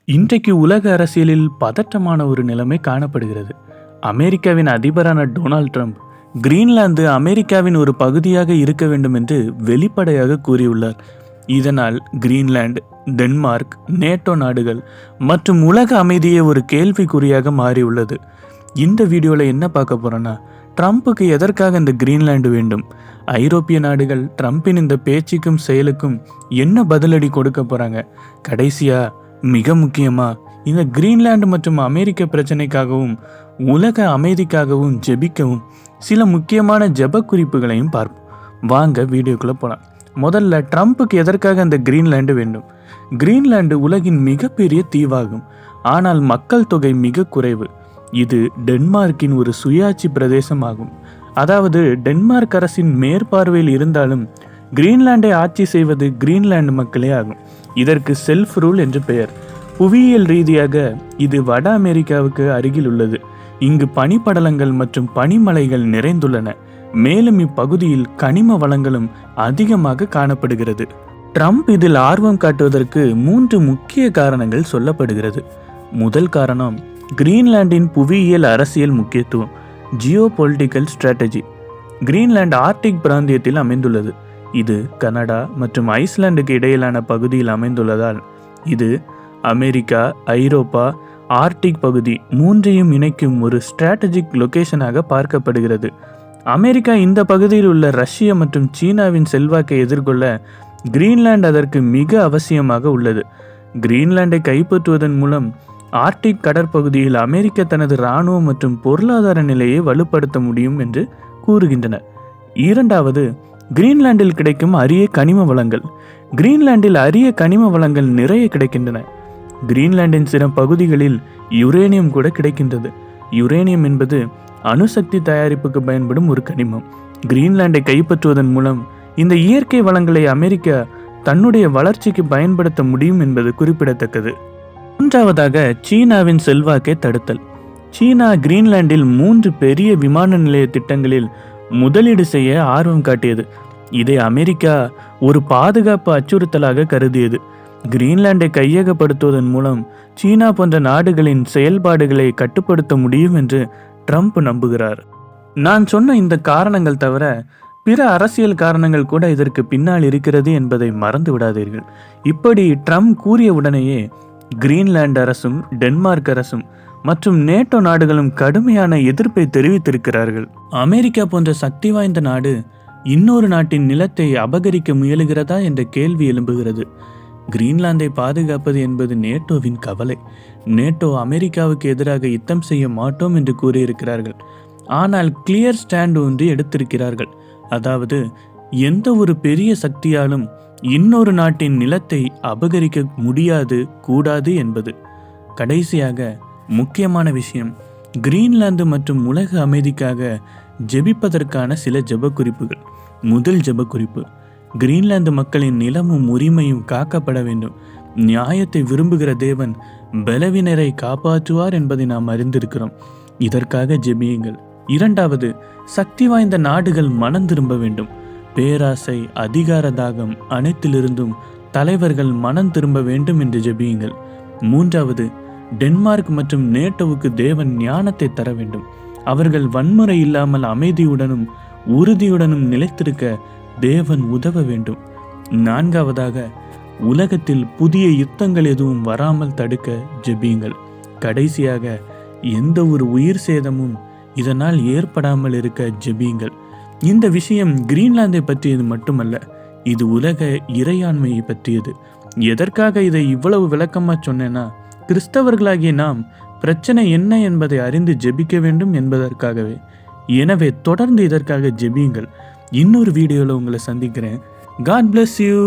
இன்றைக்கு உலக அரசியலில் பதற்றமான ஒரு நிலைமை காணப்படுகிறது. அமெரிக்காவின் அதிபரான டொனால்ட் ட்ரம்ப் கிரீன்லாந்து அமெரிக்காவின் ஒரு பகுதியாக இருக்க வேண்டும் என்று வெளிப்படையாக கூறியுள்ளார். இதனால் கிரீன்லாந்து, டென்மார்க், நேட்டோ நாடுகள் மற்றும் உலக அமைதியே ஒரு கேள்விக்குறியாக மாறியுள்ளது. இந்த வீடியோவில் என்ன பார்க்க போறோன்னா, ட்ரம்ப்புக்கு எதற்காக இந்த கிரீன்லாந்து வேண்டும், ஐரோப்பிய நாடுகள் ட்ரம்பின் இந்த பேச்சுக்கும் செயலுக்கும் என்ன பதிலடி கொடுக்க போறாங்க, கடைசியா மிக முக்கியமா இந்த கிரீன்லாந்து மற்றும் அமெரிக்க பிரச்சனைக்காகவும் உலக அமைதிக்காகவும் ஜெபிக்கவும் சில முக்கியமான ஜெப குறிப்புகளையும் பார்ப்போம். வாங்க வீடியோக்குள்ள போலாம். முதல்ல ட்ரம்ப்புக்கு எதற்காக அந்த கிரீன்லாந்து வேண்டும்? கிரீன்லாந்து உலகின் மிகப்பெரிய தீவாகும், ஆனால் மக்கள் தொகை மிக குறைவு. இது டென்மார்க்கின் ஒரு சுயாட்சி பிரதேசம் ஆகும். அதாவது டென்மார்க் அரசின் மேற்பார்வையில் இருந்தாலும் கிரீன்லாண்டை ஆட்சி செய்வது கிரீன்லாந்து மக்களே ஆகும். இதற்கு செல்ஃப் ரூல் என்று பெயர். புவியியல் ரீதியாக இது வட அமெரிக்காவுக்கு அருகில் உள்ளது. இங்கு பனிப்படலங்கள் மற்றும் பனிமலைகள் நிறைந்துள்ளன. மேலும் இப்பகுதியில் கனிம வளங்களும் அதிகமாக காணப்படுகிறது. ட்ரம்ப் இதில் ஆர்வம் காட்டுவதற்கு 3 முக்கிய காரணங்கள் சொல்லப்படுகிறது. முதல் காரணம் கிரீன்லாண்டின் புவியியல் அரசியல் முக்கியத்துவம், Jio political strategy. Greenland Arctic பிராந்தியத்தில் அமைந்துள்ளது. இது கனடா மற்றும் ஐஸ்லாந்துக்கு இடையிலான பகுதியில் அமைந்துள்ளதால் இது அமெரிக்கா, ஐரோப்பா, ஆர்டிக் பகுதி மூன்றையும் இணைக்கும் ஒரு ஸ்ட்ராட்டஜிக் லொகேஷனாக பார்க்கப்படுகிறது. அமெரிக்கா இந்த பகுதியில் உள்ள ரஷ்யா மற்றும் சீனாவின் செல்வாக்கை எதிர்கொள்ள கிரீன்லாந்து அதற்கு மிக அவசியமாக உள்ளது. கிரீன்லாண்டை கைப்பற்றுவதன் மூலம் ஆர்டிக் கடற்பகுதியில் அமெரிக்கா தனது இராணுவம் மற்றும் பொருளாதார நிலையை வலுப்படுத்த முடியும் என்று கூறுகின்றனர். இரண்டாவது, கிரீன்லாண்டில் கிடைக்கும் அரிய கனிம வளங்கள். கிரீன்லாண்டில் அரிய கனிம வளங்கள் நிறைய கிடைக்கின்றன. கிரீன்லாண்டின் சில பகுதிகளில் யுரேனியம் கூட கிடைக்கின்றது. யுரேனியம் என்பது அணுசக்தி தயாரிப்புக்கு பயன்படும் ஒரு கனிமம். கிரீன்லாண்டை கைப்பற்றுவதன் மூலம் இந்த இயற்கை வளங்களை அமெரிக்கா தன்னுடைய வளர்ச்சிக்கு பயன்படுத்த முடியும் என்பது குறிப்பிடத்தக்கது. மூன்றாவதாக, சீனாவின் செல்வாக்கை தடுத்தல். சீனா கிரீன்லாண்டில் 3 பெரிய விமான நிலைய திட்டங்களில் முதலீடு செய்ய ஆர்வம் காட்டியது. இதை அமெரிக்கா ஒரு பாதுகாப்பு அச்சுறுத்தலாக கருதியது. கிரீன்லாண்டை கையகப்படுத்துவதன் மூலம் சீனா போன்ற நாடுகளின் செயல்பாடுகளை கட்டுப்படுத்த முடியும் என்று ட்ரம்ப் நம்புகிறார். நான் சொன்ன இந்த காரணங்கள் தவிர பிற அரசியல் காரணங்கள் கூட இதற்கு பின்னால் இருக்கிறது என்பதை மறந்து விடாதீர்கள். இப்படி ட்ரம்ப் கூறிய உடனேயே கிரீன்லாந்து அரசும் டென்மார்க் அரசும் மற்றும் நேட்டோ நாடுகளும் கடுமையான எதிர்ப்பை தெரிவித்திருக்கிறார்கள். அமெரிக்கா போன்ற சக்தி வாய்ந்த நாடு இன்னொரு நாட்டின் நிலத்தை அபகரிக்க முயலுகிறதா என்ற கேள்வி எழும்புகிறது. கிரீன்லாந்தை பாதுகாப்பது என்பது நேட்டோவின் கவலை. நேட்டோ அமெரிக்காவுக்கு எதிராக யுத்தம் செய்ய மாட்டோம் என்று கூறியிருக்கிறார்கள். ஆனால் கிளியர் ஸ்டாண்ட் ஒன்று எடுத்திருக்கிறார்கள். அதாவது எந்த ஒரு பெரிய சக்தியாலும் இன்னொரு நாட்டின் நிலத்தை அபகரிக்க முடியாது, கூடாது என்பது. கடைசியாக முக்கியமான விஷயம், கிரீன்லாந்து மற்றும் உலக அமைதிக்காக ஜெபிப்பதற்கான சில ஜெப குறிப்புகள். முதல் ஜெப குறிப்பு, கிரீன்லாந்து மக்களின் நிலமும் உரிமையும் காக்கப்பட வேண்டும். நியாயத்தை விரும்புகிற தேவன் பலவீனரை காப்பாற்றுவார் என்பதை நாம் அறிந்திருக்கிறோம். இதற்காக ஜெபியுங்கள். இரண்டாவது, சக்தி வாய்ந்த நாடுகள் மனம் திரும்ப வேண்டும். பேராசை, அதிகார தாகம் அனைத்திலிருந்தும் தலைவர்கள் மனம் திரும்ப வேண்டும் என்று ஜெபியுங்கள். மூன்றாவது, டென்மார்க் மற்றும் நேட்டோவுக்கு தேவன் ஞானத்தை தர வேண்டும். அவர்கள் வன்முறை இல்லாமல் அமைதியுடனும் உறுதியுடனும் நிலைத்திருக்க தேவன் உதவ வேண்டும். நான்காவதாக, உலகத்தில் புதிய யுத்தங்கள் எதுவும் வராமல் தடுக்க ஜெபியுங்கள். கடைசியாக, எந்த ஒரு உயிர் சேதமும் இதனால் ஏற்படாமல் இருக்க ஜெபியுங்கள். இந்த விஷயம் கிரீன்லாந்தை பற்றியது மட்டுமல்ல, இது உலக இறையாண்மையை பற்றியது. எதற்காக இதை இவ்வளவு விளக்கமா சொன்னேன்னா, கிறிஸ்தவர்களாகிய நாம் பிரச்சனை என்ன என்பதை அறிந்து ஜெபிக்க வேண்டும் என்பதற்காகவே. எனவே தொடர்ந்து இதற்காக ஜெபியுங்கள். இன்னொரு வீடியோவில் உங்களை சந்திக்கிறேன். God bless you.